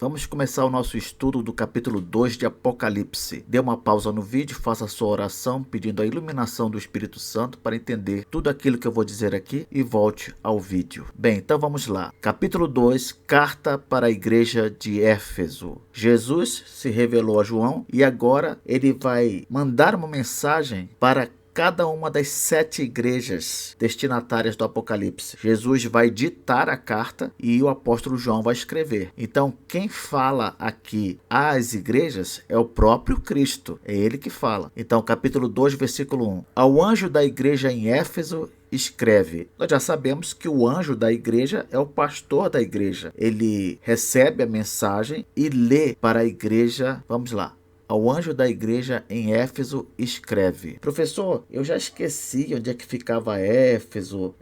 Vamos começar o nosso estudo do capítulo 2 de Apocalipse. Dê uma pausa no vídeo, faça a sua oração pedindo a iluminação do Espírito Santo para entender tudo aquilo que eu vou dizer aqui e volte ao vídeo. Bem, então vamos lá. Capítulo 2, carta para a igreja de Éfeso. Jesus se revelou a João e agora ele vai mandar uma mensagem para cada uma das 7 igrejas destinatárias do Apocalipse. Jesus vai ditar a carta e o apóstolo João vai escrever. Então, quem fala aqui às igrejas é o próprio Cristo. É ele que fala. Então, capítulo 2, versículo 1. Ao anjo da igreja em Éfeso, escreve. Nós já sabemos que o anjo da igreja é o pastor da igreja. Ele recebe a mensagem e lê para a igreja. Vamos lá. Ao anjo da igreja em Éfeso escreve. Professor, eu já esqueci onde é que ficava Éfeso,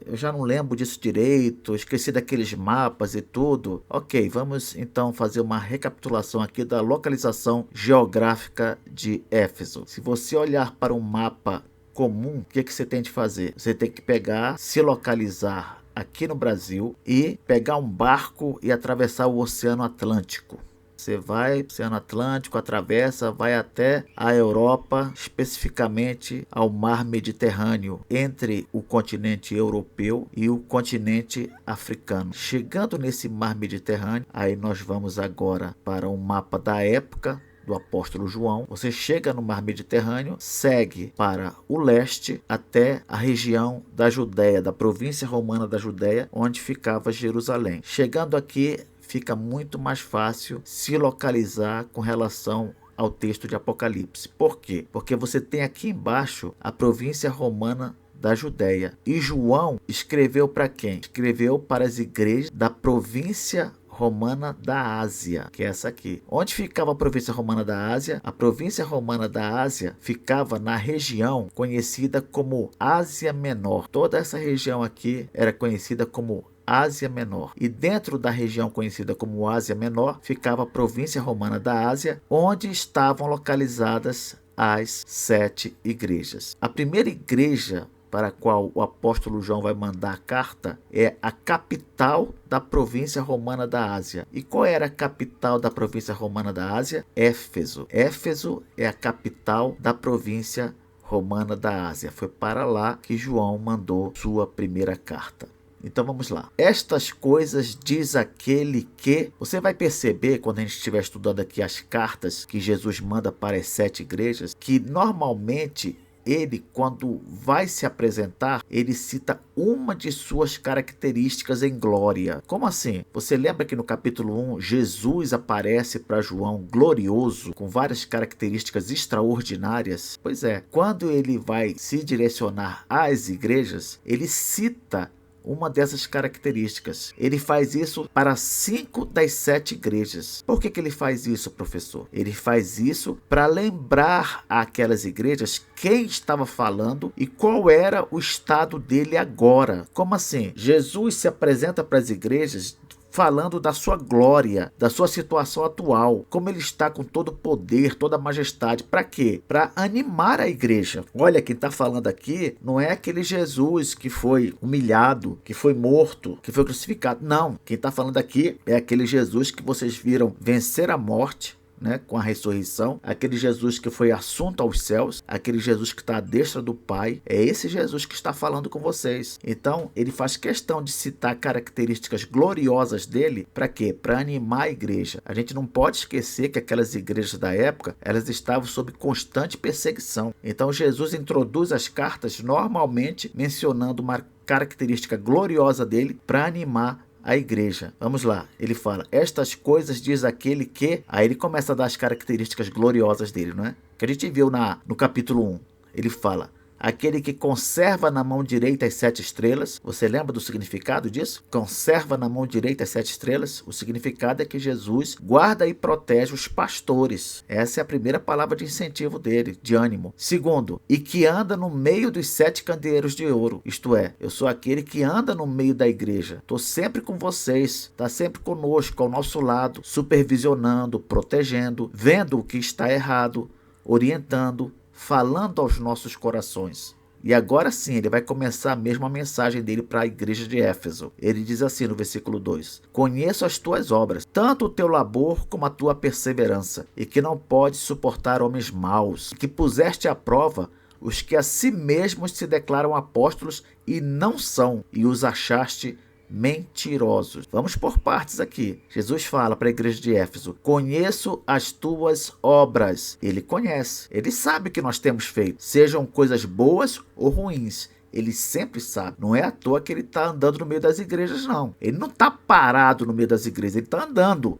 eu já não lembro disso direito, esqueci daqueles mapas e tudo. Ok, vamos então fazer uma recapitulação aqui da localização geográfica de Éfeso. Se você olhar para um mapa comum, o que você tem de fazer? Você tem que pegar, se localizar aqui no Brasil e pegar um barco e atravessar o Oceano Atlântico. Você vai para o Oceano Atlântico, atravessa, vai até a Europa, especificamente ao Mar Mediterrâneo, entre o continente europeu e o continente africano. Chegando nesse Mar Mediterrâneo, aí nós vamos agora para um mapa da época do apóstolo João. Você chega no Mar Mediterrâneo, segue para o leste até a região da Judéia, da província romana da Judéia, onde ficava Jerusalém. Chegando aqui, fica muito mais fácil se localizar com relação ao texto de Apocalipse. Por quê? Porque você tem aqui embaixo a província romana da Judéia. E João escreveu para quem? Escreveu para as igrejas da província romana da Ásia, que é essa aqui. Onde ficava a província romana da Ásia? A província romana da Ásia ficava na região conhecida como Ásia Menor. Toda essa região aqui era conhecida como Ásia Menor. E dentro da região conhecida como Ásia Menor ficava a província romana da Ásia, onde estavam localizadas as 7 igrejas. A primeira igreja para a qual o apóstolo João vai mandar a carta é a capital da província romana da Ásia. E qual era a capital da província romana da Ásia? Éfeso. Éfeso é a capital da província romana da Ásia. Foi para lá que João mandou sua primeira carta. Então vamos lá. Estas coisas diz aquele que... Você vai perceber quando a gente estiver estudando aqui as cartas que Jesus manda para as 7 igrejas, que normalmente ele, quando vai se apresentar, ele cita uma de suas características em glória. Como assim? Você lembra que no capítulo 1, Jesus aparece para João glorioso, com várias características extraordinárias? Pois é, quando ele vai se direcionar às igrejas, ele cita uma dessas características. Ele faz isso para 5 das 7 igrejas. Por que ele faz isso, professor? Ele faz isso para lembrar àquelas igrejas quem estava falando e qual era o estado dele agora. Como assim? Jesus se apresenta para as igrejas falando da sua glória, da sua situação atual, como ele está com todo o poder, toda a majestade. Para quê? Para animar a igreja. Olha, quem está falando aqui não é aquele Jesus que foi humilhado, que foi morto, que foi crucificado. Não, quem está falando aqui é aquele Jesus que vocês viram vencer a morte, com a ressurreição, aquele Jesus que foi assunto aos céus, aquele Jesus que está à destra do Pai, é esse Jesus que está falando com vocês. Então, ele faz questão de citar características gloriosas dele, para quê? Para animar a igreja. A gente não pode esquecer que aquelas igrejas da época, elas estavam sob constante perseguição. Então, Jesus introduz as cartas normalmente mencionando uma característica gloriosa dele para animar a igreja. Vamos lá, ele fala, estas coisas diz aquele que... Aí ele começa a dar as características gloriosas dele, não é? Que a gente viu no capítulo 1. Ele fala, aquele que conserva na mão direita as 7 estrelas. Você lembra do significado disso? Conserva na mão direita as 7 estrelas. O significado é que Jesus guarda e protege os pastores. Essa é a primeira palavra de incentivo dele, de ânimo. Segundo, e que anda no meio dos 7 candeeiros de ouro. Isto é, eu sou aquele que anda no meio da igreja. Estou sempre com vocês, está sempre conosco, ao nosso lado, supervisionando, protegendo, vendo o que está errado, orientando, falando aos nossos corações. E agora sim, ele vai começar mesmo a mensagem dele para a igreja de Éfeso. Ele diz assim no versículo 2: Conheço as tuas obras, tanto o teu labor como a tua perseverança, e que não podes suportar homens maus, que puseste à prova os que a si mesmos se declaram apóstolos e não são, e os achaste mentirosos. Vamos por partes aqui. Jesus fala para a igreja de Éfeso: conheço as tuas obras. Ele conhece, ele sabe o que nós temos feito, sejam coisas boas ou ruins. Ele sempre sabe. Não é à toa que ele está andando no meio das igrejas, não. Ele não está parado no meio das igrejas. Ele está andando,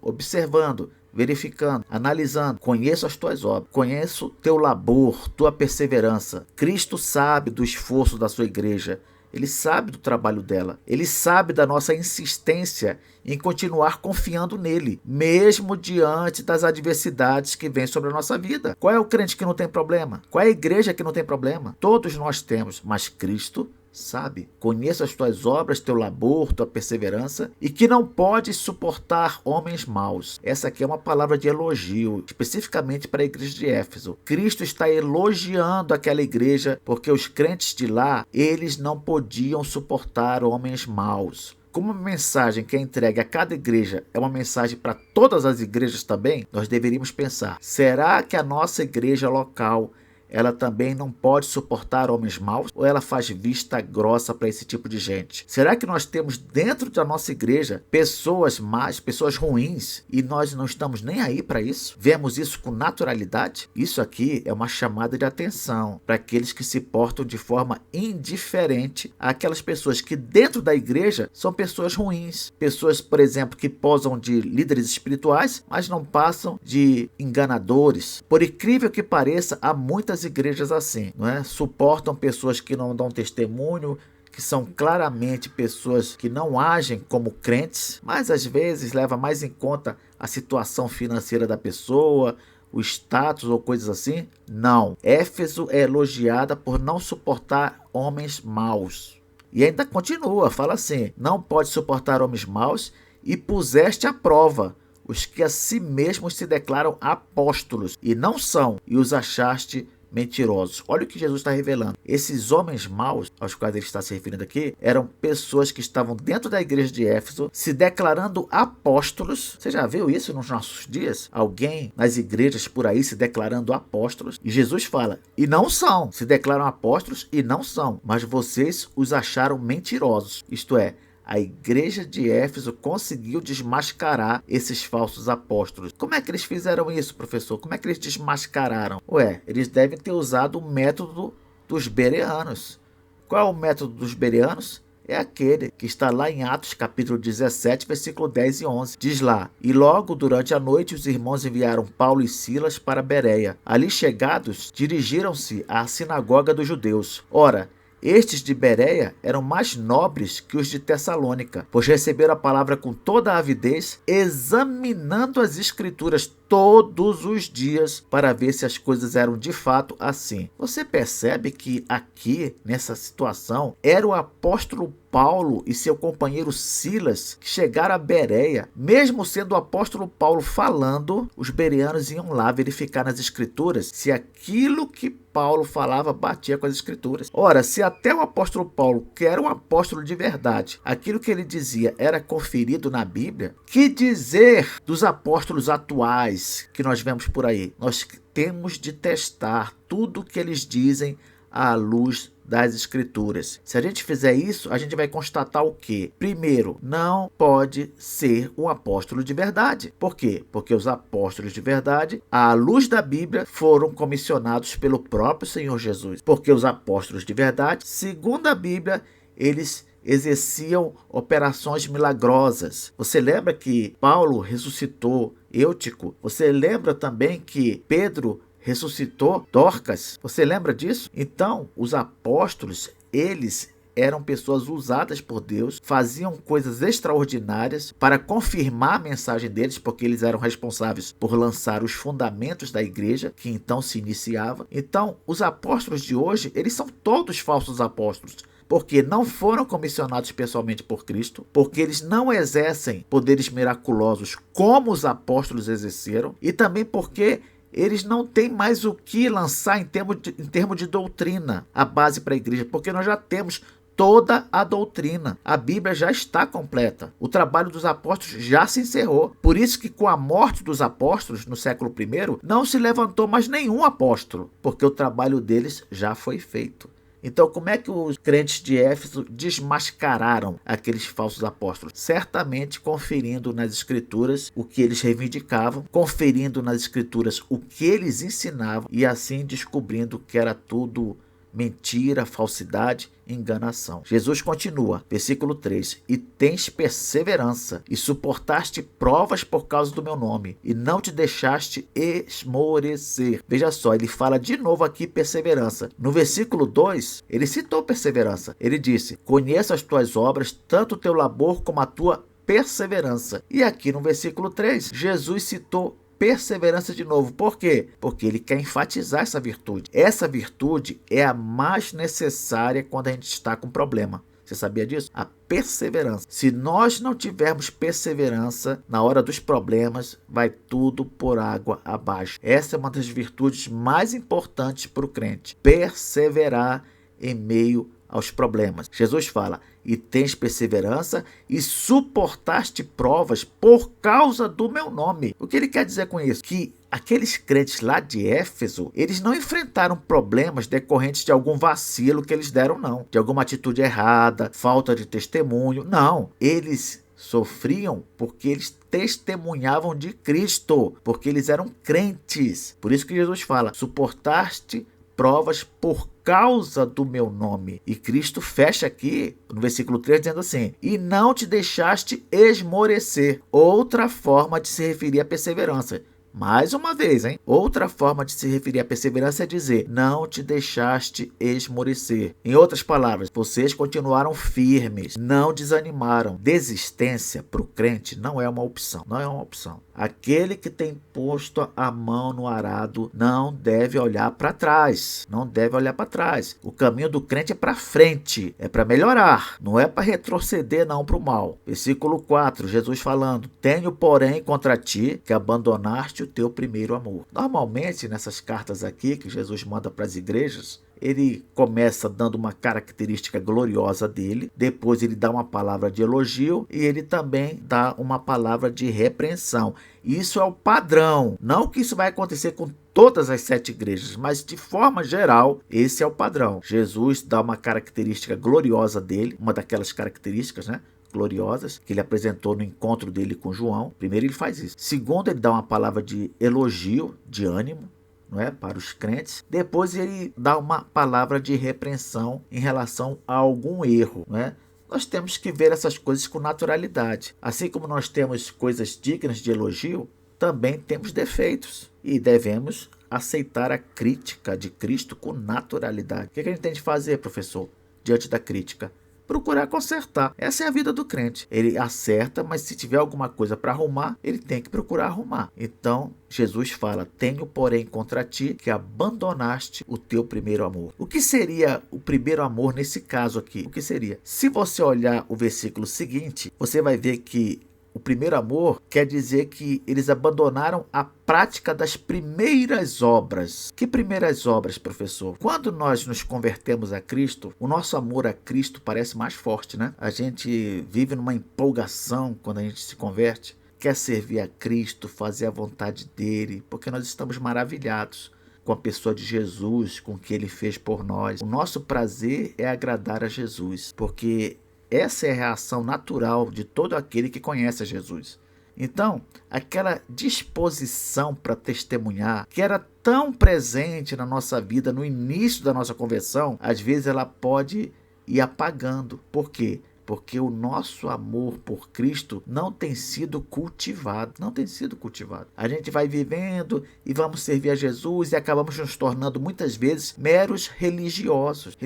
observando, verificando, analisando. Conheço as tuas obras, conheço teu labor, tua perseverança. Cristo sabe do esforço da sua igreja. Ele sabe do trabalho dela. Ele sabe da nossa insistência em continuar confiando nele, mesmo diante das adversidades que vêm sobre a nossa vida. Qual é o crente que não tem problema? Qual é a igreja que não tem problema? Todos nós temos, mas Cristo sabe. Conheço as tuas obras, teu labor, tua perseverança, e que não podes suportar homens maus. Essa aqui é uma palavra de elogio, especificamente para a igreja de Éfeso. Cristo está elogiando aquela igreja, porque os crentes de lá, eles não podiam suportar homens maus. Como uma mensagem que é entregue a cada igreja é uma mensagem para todas as igrejas também, nós deveríamos pensar: será que a nossa igreja local ela também não pode suportar homens maus? Ou ela faz vista grossa para esse tipo de gente? Será que nós temos dentro da nossa igreja pessoas más, pessoas ruins, e nós não estamos nem aí para isso? Vemos isso com naturalidade? Isso aqui é uma chamada de atenção para aqueles que se portam de forma indiferente àquelas pessoas que dentro da igreja são pessoas ruins. Pessoas, por exemplo, que posam de líderes espirituais, mas não passam de enganadores. Por incrível que pareça, há muitas igrejas assim, não é? Suportam pessoas que não dão testemunho, que são claramente pessoas que não agem como crentes, mas às vezes leva mais em conta a situação financeira da pessoa, o status ou coisas assim. Não. Éfeso é elogiada por não suportar homens maus. E ainda continua, fala assim: não pode suportar homens maus, e puseste à prova os que a si mesmos se declaram apóstolos e não são, e os achaste mentirosos. Olha o que Jesus está revelando. Esses homens maus, aos quais ele está se referindo aqui, eram pessoas que estavam dentro da igreja de Éfeso, se declarando apóstolos. Você já viu isso nos nossos dias? Alguém nas igrejas por aí se declarando apóstolos? E Jesus fala: e não são. Se declaram apóstolos e não são, mas vocês os acharam mentirosos. Isto é, a igreja de Éfeso conseguiu desmascarar esses falsos apóstolos. Como é que eles fizeram isso, professor? Como é que eles desmascararam? Eles devem ter usado o método dos bereanos. Qual é o método dos bereanos? É aquele que está lá em Atos capítulo 17, versículo 10 e 11. Diz lá: e logo durante a noite os irmãos enviaram Paulo e Silas para Bereia. Ali chegados, dirigiram-se à sinagoga dos judeus. Ora, estes de Bereia eram mais nobres que os de Tessalônica, pois receberam a palavra com toda a avidez, examinando as escrituras todos os dias para ver se as coisas eram de fato assim. Você percebe que aqui, nessa situação, era o apóstolo Paulo e seu companheiro Silas que chegaram a Bereia. Mesmo sendo o apóstolo Paulo falando, os bereanos iam lá verificar nas escrituras se aquilo que Paulo falava batia com as escrituras. Ora, se até o apóstolo Paulo, que era um apóstolo de verdade, aquilo que ele dizia era conferido na Bíblia, que dizer dos apóstolos atuais que nós vemos por aí? Nós temos de testar tudo que eles dizem à luz das escrituras. Se a gente fizer isso, a gente vai constatar o quê? Primeiro, não pode ser um apóstolo de verdade. Por quê? Porque os apóstolos de verdade, à luz da Bíblia, foram comissionados pelo próprio Senhor Jesus. Porque os apóstolos de verdade, segundo a Bíblia, eles exerciam operações milagrosas. Você lembra que Paulo ressuscitou Eutico? Você lembra também que Pedro ressuscitou Dorcas? Você lembra disso? Então, os apóstolos, eles eram pessoas usadas por Deus, faziam coisas extraordinárias para confirmar a mensagem deles, porque eles eram responsáveis por lançar os fundamentos da igreja, que então se iniciava. Então, os apóstolos de hoje, eles são todos falsos apóstolos, porque não foram comissionados pessoalmente por Cristo, porque eles não exercem poderes miraculosos como os apóstolos exerceram, e também porque eles não têm mais o que lançar em termos de doutrina, a base para a igreja, porque nós já temos toda a doutrina. A Bíblia já está completa. O trabalho dos apóstolos já se encerrou. Por isso que com a morte dos apóstolos no século I, não se levantou mais nenhum apóstolo, porque o trabalho deles já foi feito. Então, como é que os crentes de Éfeso desmascararam aqueles falsos apóstolos? Certamente conferindo nas escrituras o que eles reivindicavam, conferindo nas escrituras o que eles ensinavam e assim descobrindo que era tudo mentira, falsidade, enganação. Jesus continua, versículo 3: e tens perseverança, e suportaste provas por causa do meu nome, e não te deixaste esmorecer. Veja só, ele fala de novo aqui perseverança. No versículo 2, ele citou perseverança. Ele disse: conheço as tuas obras, tanto o teu labor como a tua perseverança. E aqui no versículo 3, Jesus citou perseverança de novo. Por quê? Porque ele quer enfatizar essa virtude. Essa virtude é a mais necessária quando a gente está com problema. Você sabia disso? A perseverança. Se nós não tivermos perseverança, na hora dos problemas, vai tudo por água abaixo. Essa é uma das virtudes mais importantes para o crente. Perseverar em meio aos problemas. Jesus fala: e tens perseverança e suportaste provas por causa do meu nome. O que ele quer dizer com isso? Que aqueles crentes lá de Éfeso, eles não enfrentaram problemas decorrentes de algum vacilo que eles deram, não. De alguma atitude errada, falta de testemunho. Não. Eles sofriam porque eles testemunhavam de Cristo, porque eles eram crentes. Por isso que Jesus fala: suportaste provas por causa do meu nome. E Cristo fecha aqui no versículo 3 dizendo assim: e não te deixaste esmorecer. Outra forma de se referir à perseverança. Mais uma vez, hein? Outra forma de se referir à perseverança é dizer: não te deixaste esmorecer. Em outras palavras, vocês continuaram firmes, não desanimaram. Desistência para o crente não é uma opção. Não é uma opção. Aquele que tem posto a mão no arado não deve olhar para trás. Não deve olhar para trás. O caminho do crente é para frente, é para melhorar, não é para retroceder não para o mal. Versículo 4, Jesus falando: tenho, porém, contra ti que abandonaste o teu primeiro amor. Normalmente, nessas cartas aqui que Jesus manda para as igrejas, ele começa dando uma característica gloriosa dele, depois ele dá uma palavra de elogio e ele também dá uma palavra de repreensão. Isso é o padrão. Não que isso vai acontecer com todas as 7 igrejas, mas de forma geral, esse é o padrão. Jesus dá uma característica gloriosa dele, uma daquelas características, né, gloriosas que ele apresentou no encontro dele com João. Primeiro ele faz isso. Segundo, ele dá uma palavra de elogio, de ânimo, não é, para os crentes. Depois ele dá uma palavra de repreensão em relação a algum erro, não é? Nós temos que ver essas coisas com naturalidade. Assim como nós temos coisas dignas de elogio, também temos defeitos e devemos aceitar a crítica de Cristo com naturalidade. O que a gente tem de fazer, professor, diante da crítica? Procurar consertar. Essa é a vida do crente. Ele acerta, mas se tiver alguma coisa para arrumar, ele tem que procurar arrumar. Então, Jesus fala: tenho, porém, contra ti que abandonaste o teu primeiro amor. O que seria o primeiro amor nesse caso aqui? O que seria? Se você olhar o versículo seguinte, você vai ver que o primeiro amor quer dizer que eles abandonaram a prática das primeiras obras. Que primeiras obras, professor? Quando nós nos convertemos a Cristo, o nosso amor a Cristo parece mais forte, né? A gente vive numa empolgação quando a gente se converte. Quer servir a Cristo, fazer a vontade dele, porque nós estamos maravilhados com a pessoa de Jesus, com o que ele fez por nós. O nosso prazer é agradar a Jesus, porque essa é a reação natural de todo aquele que conhece a Jesus. Então, aquela disposição para testemunhar, que era tão presente na nossa vida no início da nossa conversão, às vezes ela pode ir apagando. Por quê? Porque o nosso amor por Cristo não tem sido cultivado. Não tem sido cultivado. A gente vai vivendo e vamos servir a Jesus e acabamos nos tornando muitas vezes meros religiosos.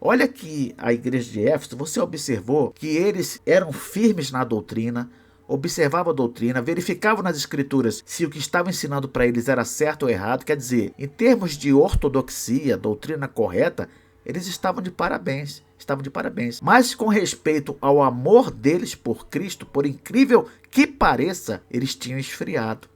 Olha que a igreja de Éfeso, você observou que eles eram firmes na doutrina, observavam a doutrina, verificavam nas escrituras se o que estava ensinando para eles era certo ou errado. Quer dizer, em termos de ortodoxia, doutrina correta, eles estavam de parabéns. Mas com respeito ao amor deles por Cristo, por incrível que pareça, eles tinham esfriado.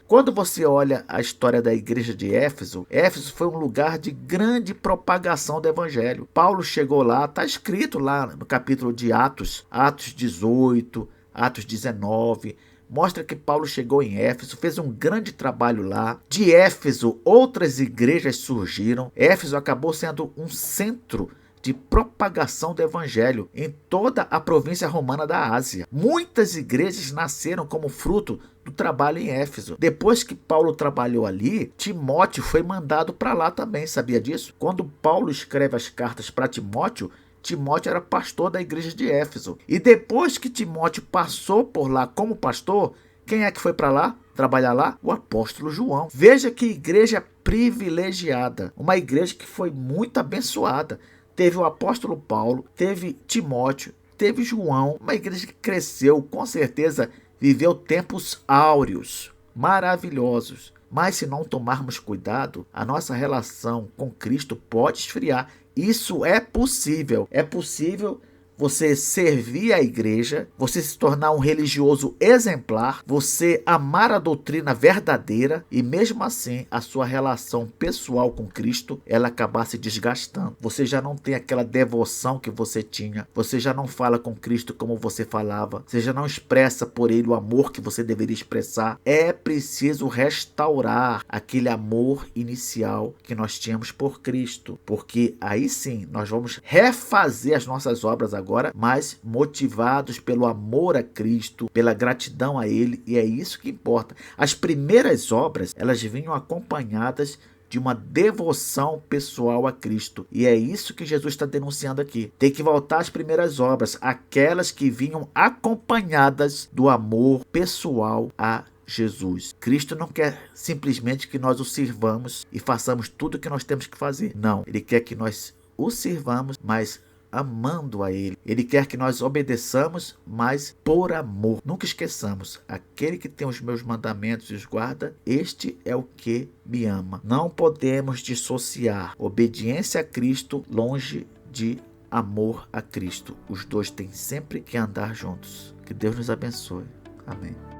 Quando você olha a história da igreja de Éfeso, Éfeso foi um lugar de grande propagação do evangelho. Paulo chegou lá, está escrito lá no capítulo de Atos, Atos 18, Atos 19, mostra que Paulo chegou em Éfeso, fez um grande trabalho lá. De Éfeso, outras igrejas surgiram. Éfeso acabou sendo um centro de propagação do evangelho em toda a província romana da Ásia. Muitas igrejas nasceram como fruto do trabalho em Éfeso. Depois que Paulo trabalhou ali, Timóteo foi mandado para lá também, sabia disso? Quando Paulo escreve as cartas para Timóteo, Timóteo era pastor da igreja de Éfeso. E depois que Timóteo passou por lá como pastor, quem é que foi para lá? Trabalhar lá? O apóstolo João. Veja que igreja privilegiada. Uma igreja que foi muito abençoada. Teve o apóstolo Paulo, teve Timóteo, teve João. Uma igreja que cresceu, com certeza viveu tempos áureos, maravilhosos. Mas se não tomarmos cuidado, a nossa relação com Cristo pode esfriar. Isso é possível. É possível você servir a igreja, você se tornar um religioso exemplar, você amar a doutrina verdadeira e mesmo assim a sua relação pessoal com Cristo, ela acabar se desgastando. Você já não tem aquela devoção que você tinha, você já não fala com Cristo como você falava, você já não expressa por ele o amor que você deveria expressar. É preciso restaurar aquele amor inicial que nós tínhamos por Cristo, porque aí sim nós vamos refazer as nossas obras agora, mas motivados pelo amor a Cristo, pela gratidão a Ele, e é isso que importa. As primeiras obras, elas vinham acompanhadas de uma devoção pessoal a Cristo, e é isso que Jesus está denunciando aqui. Tem que voltar às primeiras obras, aquelas que vinham acompanhadas do amor pessoal a Jesus. Cristo não quer simplesmente que nós o sirvamos e façamos tudo o que nós temos que fazer. Não, Ele quer que nós o sirvamos, mas amando a Ele. Ele quer que nós obedeçamos, mas por amor. Nunca esqueçamos, aquele que tem os meus mandamentos e os guarda, este é o que me ama. Não podemos dissociar obediência a Cristo longe de amor a Cristo. Os dois têm sempre que andar juntos. Que Deus nos abençoe. Amém.